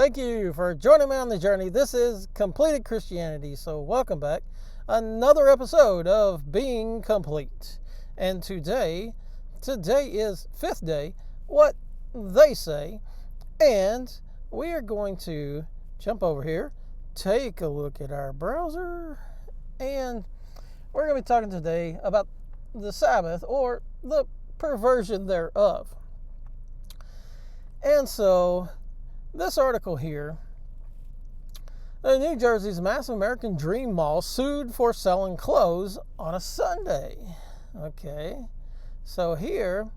Thank you for joining me on the journey. This is Completed Christianity, so welcome back. Another episode of Being Complete. And today is fifth day, what they say, and we are going to jump over here, take a look at our browser, and we're going to be talking today about the Sabbath, or the perversion thereof. And so, this article here, New Jersey's massive American Dream Mall sued for selling clothes on a Sunday. Okay, so here,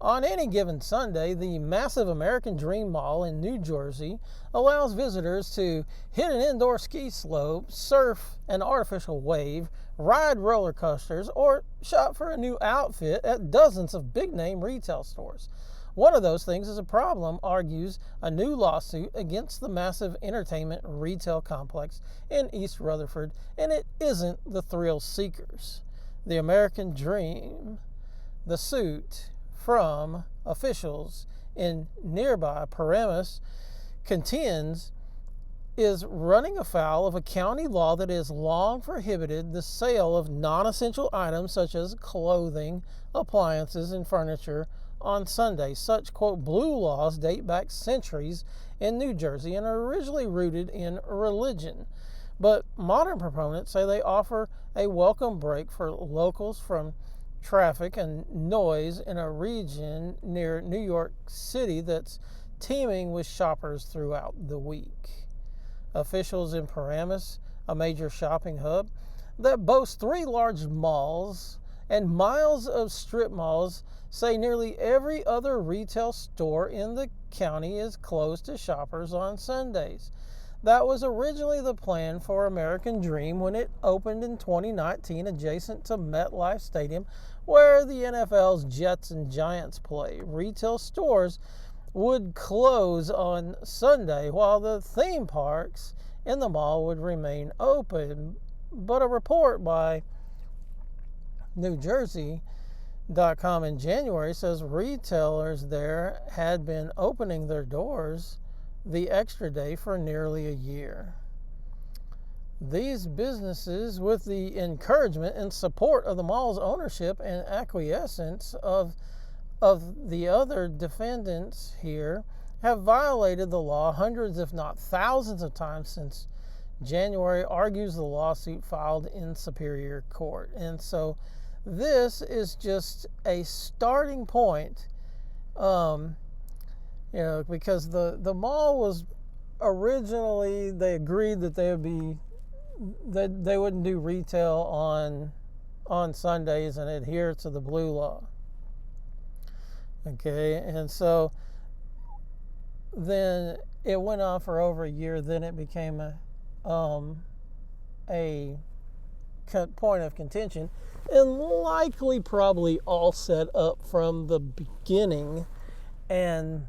on any given Sunday, the massive American Dream Mall in New Jersey allows visitors to hit an indoor ski slope, surf an artificial wave, ride roller coasters, or shop for a new outfit at dozens of big-name retail stores. One of those things is a problem, argues a new lawsuit against the massive entertainment retail complex in East Rutherford, and it isn't the thrill seekers. The American Dream, the suit from officials in nearby Paramus, contends is running afoul of a county law that has long prohibited the sale of non-essential items such as clothing, appliances, and furniture on Sunday. Such, quote, blue laws date back centuries in New Jersey and are originally rooted in religion. But modern proponents say they offer a welcome break for locals from traffic and noise in a region near New York City that's teeming with shoppers throughout the week. Officials in Paramus, a major shopping hub that boasts 3 large malls and miles of strip malls, say nearly every other retail store in the county is closed to shoppers on Sundays. That was originally the plan for American Dream when it opened in 2019 adjacent to MetLife Stadium, where the NFL's Jets and Giants play. Retail stores would close on Sunday while the theme parks in the mall would remain open. But a report by NewJersey.com in January says retailers there had been opening their doors the extra day for nearly a year. These businesses, with the encouragement and support of the mall's ownership and acquiescence of the other defendants here, have violated the law hundreds if not thousands of times since January, argues the lawsuit filed in Superior Court. And so this is just a starting point, because the mall was originally, they agreed that they wouldn't do retail on Sundays and adhere to the blue law. Okay, and so then it went on for over a year. Then it became a point of contention, and likely probably all set up from the beginning, and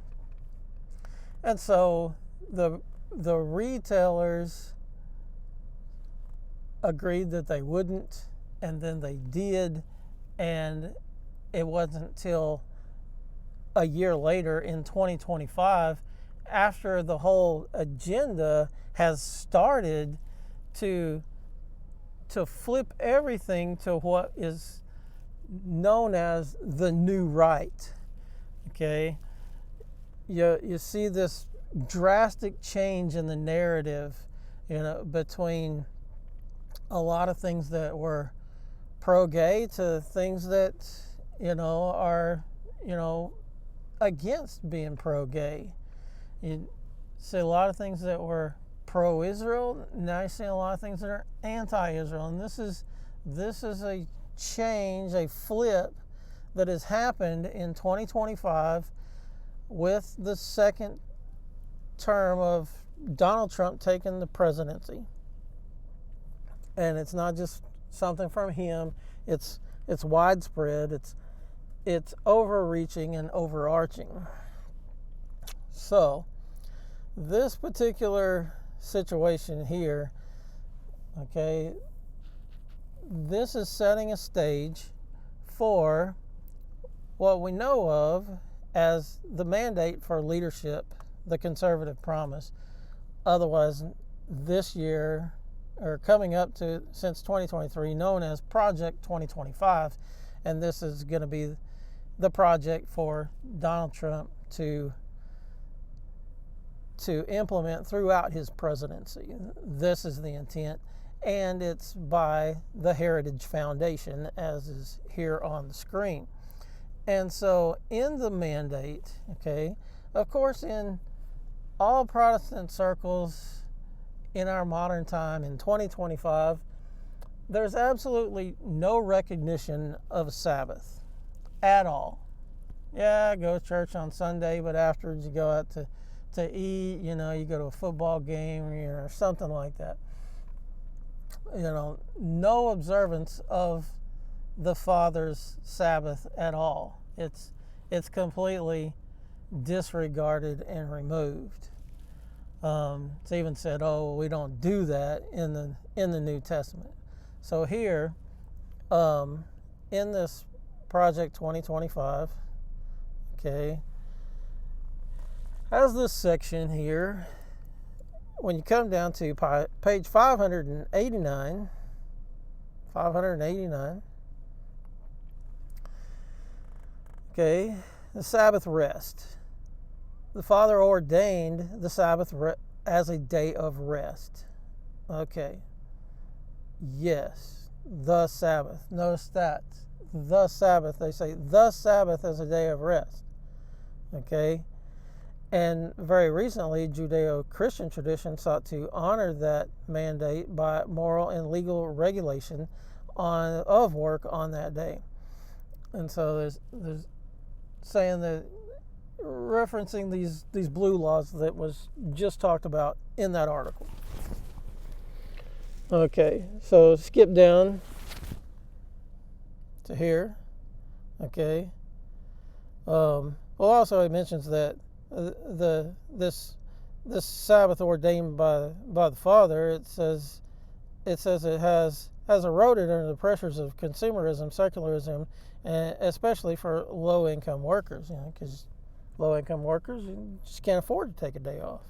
so the retailers agreed that they wouldn't, and then they did, and it wasn't till a year later in 2025, after the whole agenda has started to flip everything to what is known as the new right. Okay, you see this drastic change in the narrative, between a lot of things that were pro-gay to things that are against being pro-gay. You see a lot of things that were pro-Israel. Now you see a lot of things that are anti-Israel, and this is a change, a flip that has happened in 2025 with the second term of Donald Trump taking the presidency. And it's not just something from him; it's widespread. It's overreaching and overarching. So, this particular situation here, okay, this is setting a stage for what we know of as the mandate for leadership, the conservative promise, otherwise this year, or coming up to since 2023, known as Project 2025. And this is going to be the project for Donald Trump to implement throughout his presidency. This is the intent, and it's by the Heritage Foundation, as is here on the screen. And so in the mandate, okay, of course, in all Protestant circles in our modern time in 2025, there's absolutely no recognition of a Sabbath at all. Yeah, go to church on Sunday, but afterwards you go out to eat, you go to a football game or something like that. No observance of the Father's Sabbath at all. It's completely disregarded and removed. It's even said, "Oh, we don't do that in the New Testament." So here, in this Project 2025, okay, has this section here. When you come down to page 589, okay, the Sabbath rest. The Father ordained the Sabbath as a day of rest. Okay. Yes, the Sabbath. Notice that. The Sabbath. They say the Sabbath as a day of rest. Okay. And very recently, Judeo-Christian tradition sought to honor that mandate by moral and legal regulation of work on that day. And so there's saying that, referencing these blue laws that was just talked about in that article. Okay, so skip down to here. Okay. Also it mentions that this Sabbath ordained by the Father, it says it has eroded under the pressures of consumerism, secularism, and especially for low-income workers. Because low-income workers just can't afford to take a day off.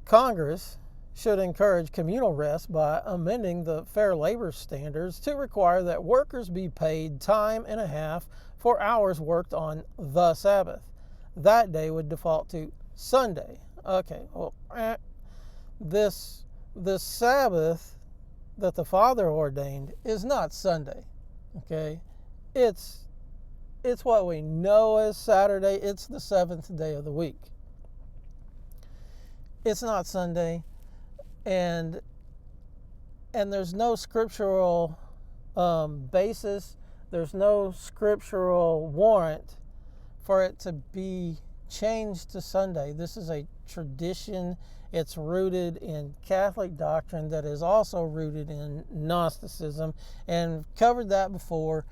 Congress should encourage communal rest by amending the Fair Labor Standards to require that workers be paid time and a half for hours worked on the Sabbath. That day would default to Sunday. Okay, well, this Sabbath that the Father ordained is not Sunday. Okay, it's what we know as Saturday. It's the seventh day of the week. It's not Sunday, and there's no scriptural basis. There's no scriptural warrant for it to be changed to Sunday. This is a tradition. It's rooted in Catholic doctrine that is also rooted in Gnosticism, and covered that before.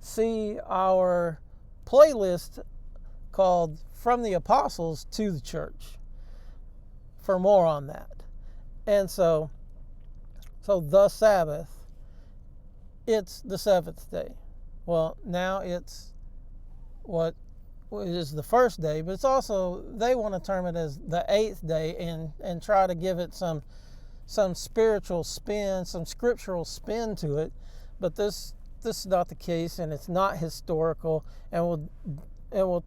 See our playlist called From the Apostles to the Church for more on that. And so the Sabbath, it's the seventh day. Well, now it's what is the first day, but it's also, they want to term it as the eighth day and try to give it some spiritual spin, some scriptural spin to it. But this is not the case, and it's not historical, and we'll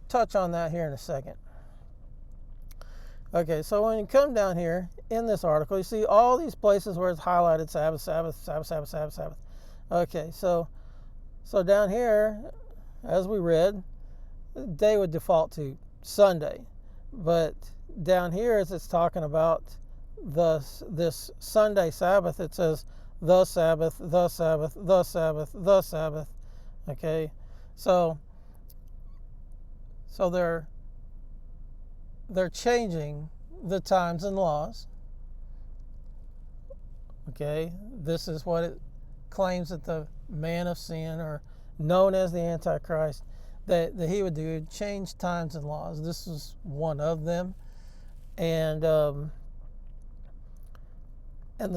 touch on that here in a second. Okay, so when you come down here in this article, you see all these places where it's highlighted Sabbath, Sabbath, Sabbath, Sabbath, Sabbath, Sabbath. Okay, so down here, as we read, the day would default to Sunday. But down here, as it's talking about this Sunday Sabbath, it says the Sabbath, the Sabbath, the Sabbath, the Sabbath. Okay, so they're changing the times and laws. Okay, this is what it claims that the man of sin, or known as the Antichrist, that he would do, change times and laws. This is one of them. And the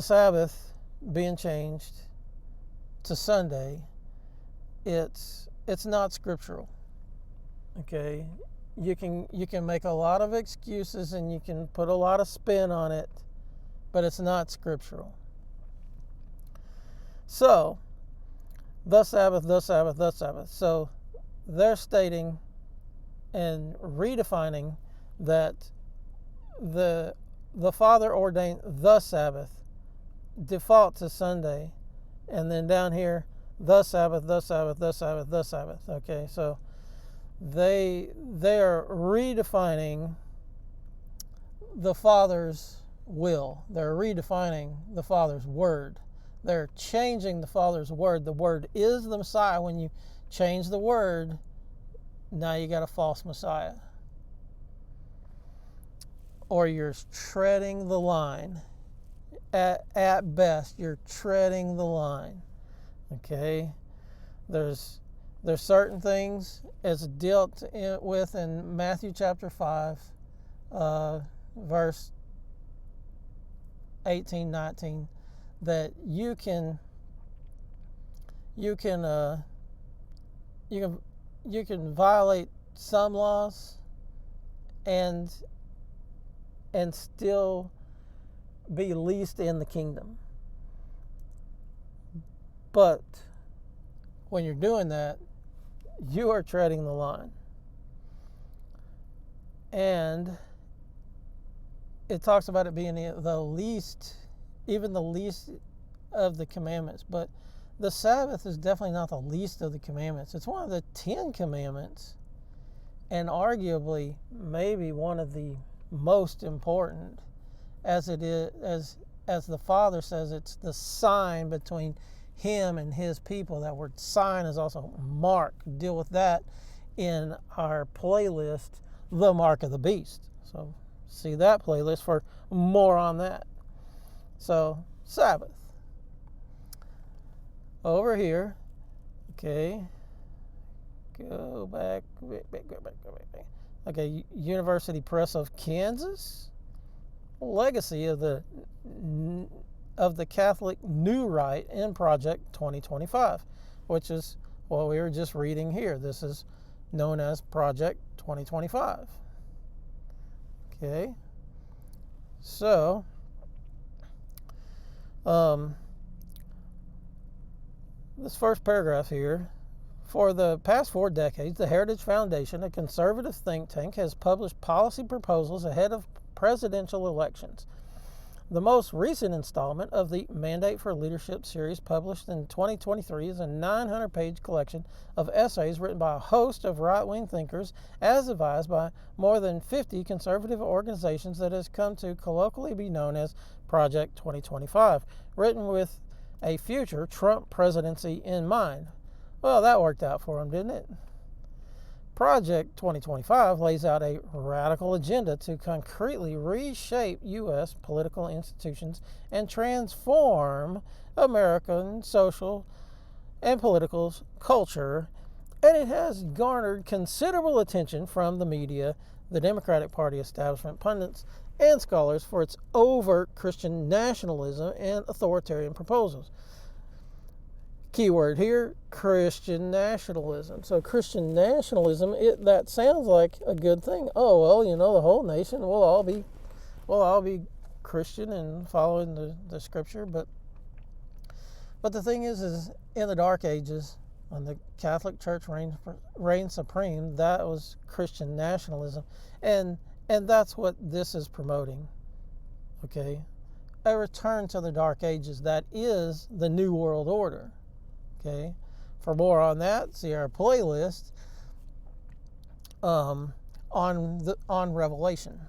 Sabbath being changed to Sunday, it's not scriptural. Okay, you can make a lot of excuses and you can put a lot of spin on it, but it's not scriptural. So, the Sabbath, the Sabbath, the Sabbath. So they're stating and redefining that the Father ordained the Sabbath, default to Sunday, and then down here, the Sabbath, the Sabbath, the Sabbath, the Sabbath. Okay, so they are redefining the Father's will. They're redefining the Father's word. They're changing the Father's word. The word is the Messiah. When you change the word, now you got a false Messiah. Or you're treading the line. At best, you're treading the line. Okay? There's certain things as dealt with in Matthew chapter 5, verse 18, 19, that you can violate some laws and still be least in the kingdom. But when you're doing that, you are treading the line. And it talks about it being the least, even the least of the commandments. But the Sabbath is definitely not the least of the commandments. It's one of the 10 commandments, and arguably maybe one of the most important, as it is, as the Father says, it's the sign between him and his people. That word sign is also mark. Deal with that in our playlist, The Mark of the Beast. So see that playlist for more on that. So Sabbath. Over here, okay, go back. Okay, University Press of Kansas, legacy of the Catholic New Rite in Project 2025, which is what we were just reading here. This is known as Project 2025. Okay, so this first paragraph here: for the past 4 decades, the Heritage Foundation, a conservative think tank, has published policy proposals ahead of presidential elections. The most recent installment of the Mandate for Leadership series, published in 2023, is a 900-page collection of essays written by a host of right-wing thinkers, as advised by more than 50 conservative organizations, that has come to colloquially be known as Project 2025, written with a future Trump presidency in mind. Well, that worked out for him, didn't it? Project 2025 lays out a radical agenda to concretely reshape U.S. political institutions and transform American social and political culture, and it has garnered considerable attention from the media, the Democratic Party establishment, pundits, and scholars for its overt Christian nationalism and authoritarian proposals. Keyword here, Christian nationalism. So Christian nationalism, that sounds like a good thing. Oh, well, the whole nation will all be Christian and following the scripture. But the thing is in the Dark Ages, when the Catholic Church reigned supreme, that was Christian nationalism, and that's what this is promoting. Okay, a return to the Dark Ages. That is the New World Order. Okay, for more on that, see our playlist on Revelation.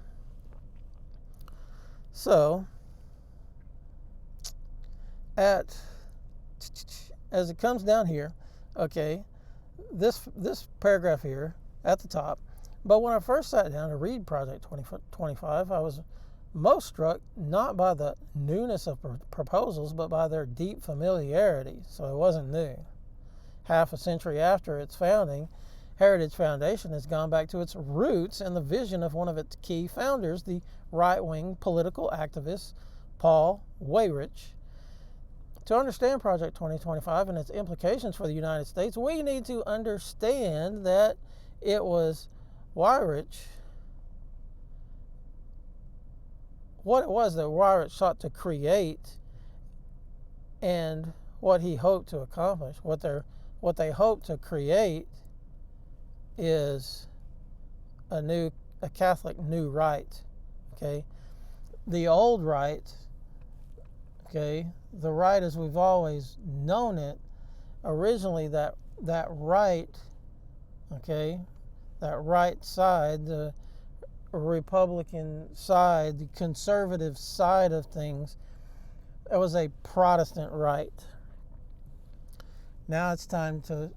So, as it comes down here, okay, this paragraph here at the top. But when I first sat down to read Project 2025, I was most struck not by the newness of proposals, but by their deep familiarity. So it wasn't new. Half a century after its founding, Heritage Foundation has gone back to its roots and the vision of one of its key founders, the right-wing political activist Paul Weyrich. To understand Project 2025 and its implications for the United States, we need to understand that it was Weyrich, what it was that Weyrich sought to create and what he hoped to accomplish, what they hope to create is a Catholic new rite. Okay, the old rite, okay, the rite as we've always known it, originally that rite, okay, that right side, the Republican side, the conservative side of things, it was a Protestant rite. Now it's time to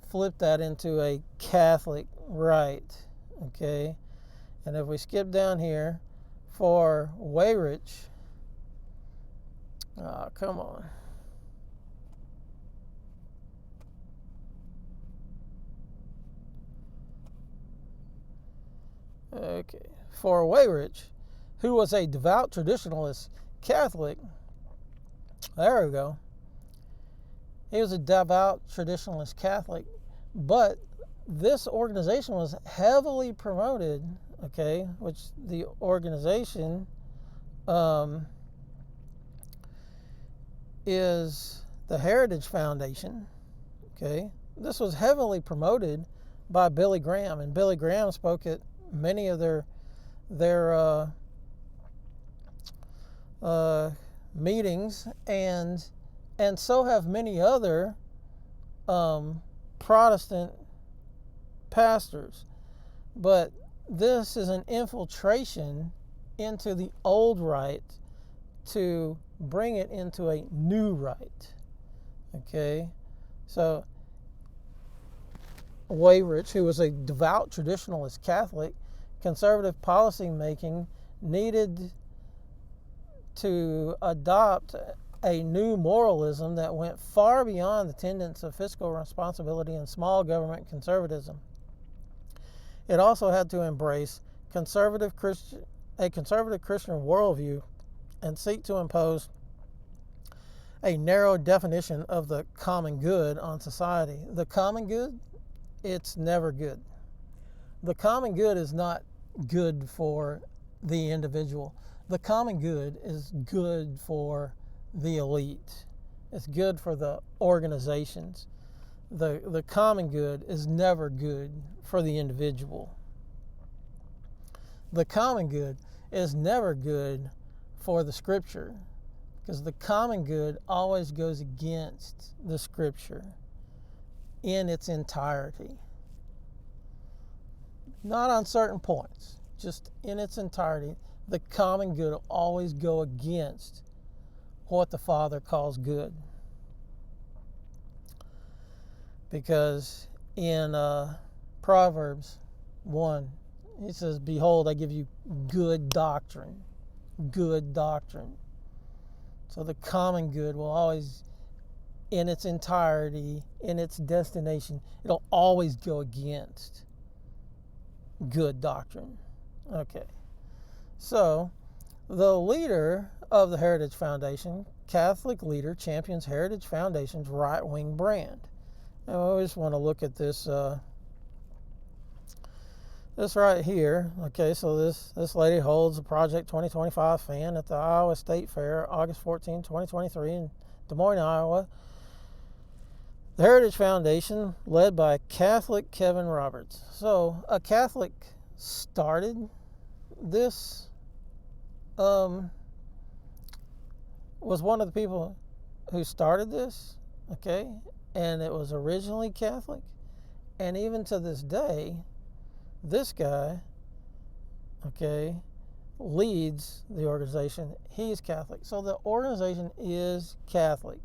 flip that into a Catholic rite, okay? And if we skip down here for Weyrich, come on. Okay, for Weyrich, who was a devout traditionalist Catholic, there we go. He was a devout traditionalist Catholic, but this organization was heavily promoted, okay, which the organization is the Heritage Foundation, okay. This was heavily promoted by Billy Graham, and Billy Graham spoke at many of their meetings, and so have many other Protestant pastors. But this is an infiltration into the old rite to bring it into a new rite. Okay, so Weyrich, who was a devout traditionalist Catholic, conservative policy making needed to adopt a new moralism that went far beyond the tenets of fiscal responsibility and small government conservatism. It also had to embrace a conservative Christian worldview and seek to impose a narrow definition of the common good on society. The common good, it's never good. The common good is not good for the individual. The common good is good for the elite. It's good for the organizations. The common good is never good for the individual. The common good is never good for the scripture, because the common good always goes against the scripture in its entirety. Not on certain points, just in its entirety. The common good will always go against what the Father calls good. Because in Proverbs 1, he says, "Behold, I give you good doctrine." Good doctrine. So the common good will always, in its entirety, in its destination, it'll always go against good doctrine. Okay. So, the leader of the Heritage Foundation, Catholic leader, champions Heritage Foundation's right-wing brand. And we just want to look at this this right here. Okay, so this lady holds a Project 2025 fan at the Iowa State Fair, August 14, 2023 in Des Moines, Iowa. The Heritage Foundation, led by Catholic Kevin Roberts. So, a Catholic started this, was one of the people who started this, okay? And it was originally Catholic. And even to this day, this guy, okay, leads the organization. He's Catholic. So the organization is Catholic.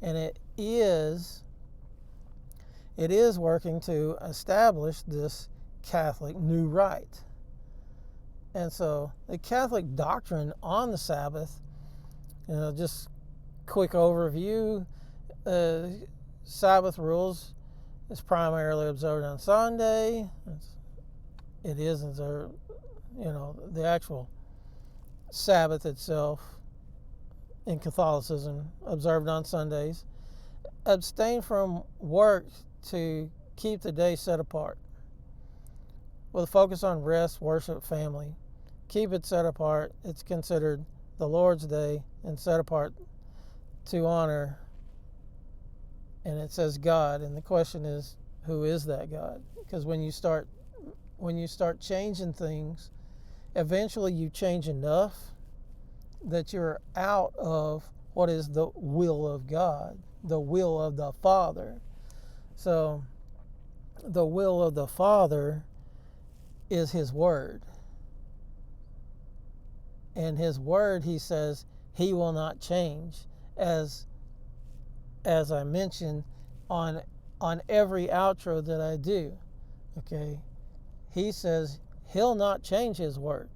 And it is working to establish this Catholic new rite. And so the Catholic doctrine on the Sabbath, just quick overview, Sabbath rules is primarily observed on Sunday. It isn't, the actual Sabbath itself in Catholicism observed on Sundays. Abstain from work to keep the day set apart. with a focus on rest, worship, family. Keep it set apart. It's considered the Lord's Day and set apart to honor. And it says God, and the question is, who is that God? Because when you start changing things, eventually you change enough that you're out of what is the will of God, the will of the Father. So the will of the Father is His Word. And His Word, He says, He will not change. As I mentioned on every outro that I do, okay, He says He'll not change His Word.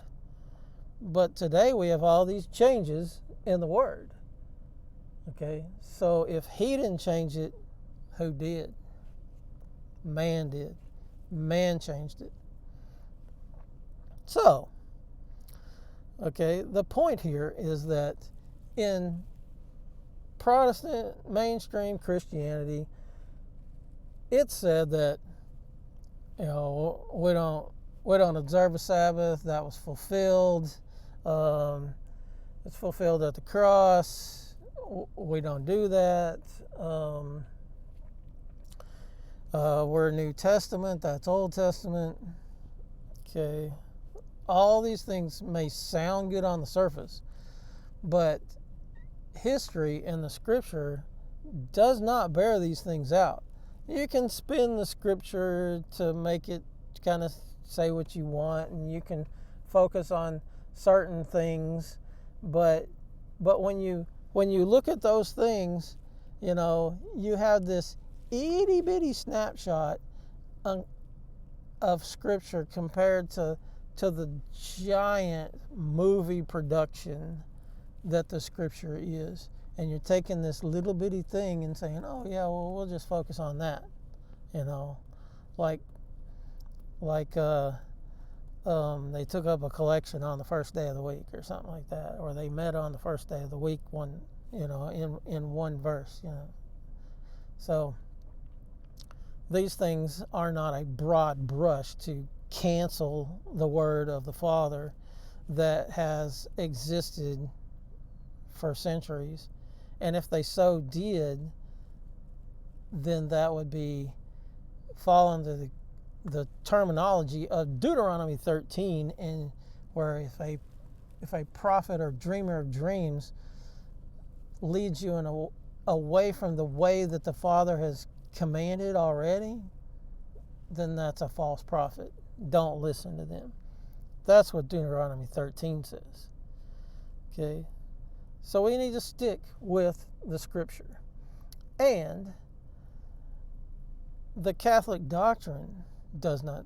But today we have all these changes in the Word. Okay, so if He didn't change it, who did? Man did. Man changed it. So, okay, the point here is that in Protestant mainstream Christianity, it's said that, you know, we don't observe a Sabbath. That was fulfilled. It's fulfilled at the cross. We don't do that. We're New Testament. That's Old Testament. Okay. All these things may sound good on the surface, but history and the Scripture does not bear these things out. You can spin the Scripture to make it kind of say what you want, and you can focus on certain things, but when you look at those things, you know, you have this itty bitty snapshot of Scripture compared to the giant movie production that the Scripture is. And you're taking this little bitty thing and saying, oh yeah, well, we'll just focus on that, you know, like they took up a collection on the first day of the week or something like that, or they met on the first day of the week, in one verse, you know. So these things are not a broad brush to cancel the word of the Father that has existed for centuries. And if they so did, then that would be fall under the terminology of Deuteronomy 13, and where if a prophet or dreamer of dreams leads you away from the way that the Father has commanded already, then that's a false prophet. Don't listen to them. That's what Deuteronomy 13 says. Okay? So we need to stick with the Scripture. And the Catholic doctrine does not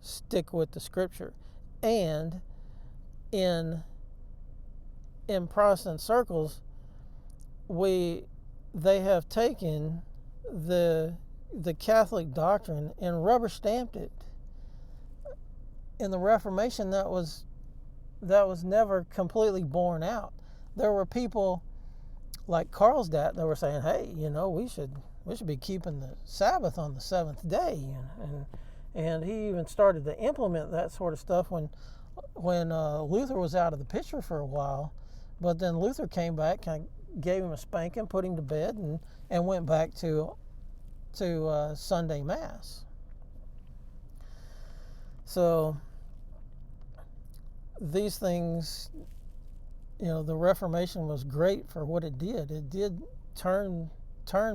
stick with the Scripture. And in Protestant circles, they have taken the Catholic doctrine and rubber stamped it. In the Reformation, that was never completely borne out. There were people like Karlstadt that were saying, hey, you know, we should be keeping the Sabbath on the seventh day, and he even started to implement that sort of stuff when Luther was out of the picture for a while. But then Luther came back, kind of gave him a spanking, put him to bed, and went back to Sunday Mass. So these things, you know, the Reformation was great for what it did. It did turn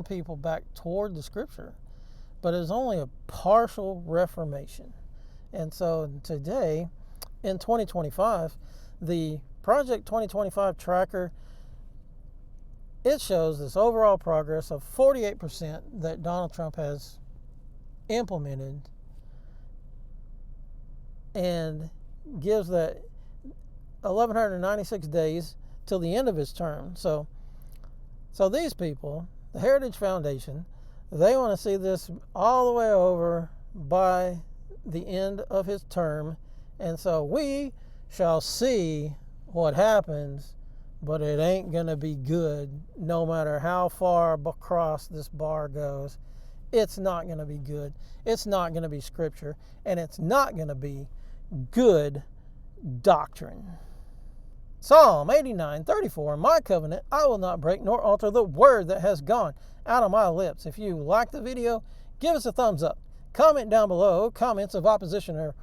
people back toward the Scripture, but it was only a partial Reformation. And so today, in 2025, the Project 2025 tracker, it shows this overall progress of 48% that Donald Trump has implemented, and gives that 1,196 days till the end of his term. So these people, the Heritage Foundation, they want to see this all the way over by the end of his term. And so we shall see what happens, but it ain't going to be good no matter how far across this bar goes. it's not going to be good. It's not going to be scripture, and it's not going to be good doctrine. Psalm 89:34, my covenant I will not break nor alter the word that has gone out of my lips. If you like the video, give us a thumbs up. Comment down below. Comments of opposition are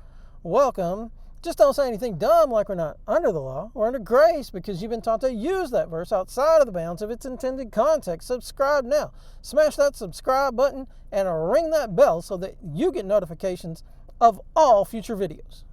welcome. Just don't say anything dumb like we're not under the law. We're under grace because you've been taught to use that verse outside of the bounds of its intended context. Subscribe now. Smash that subscribe button and ring that bell so that you get notifications of all future videos.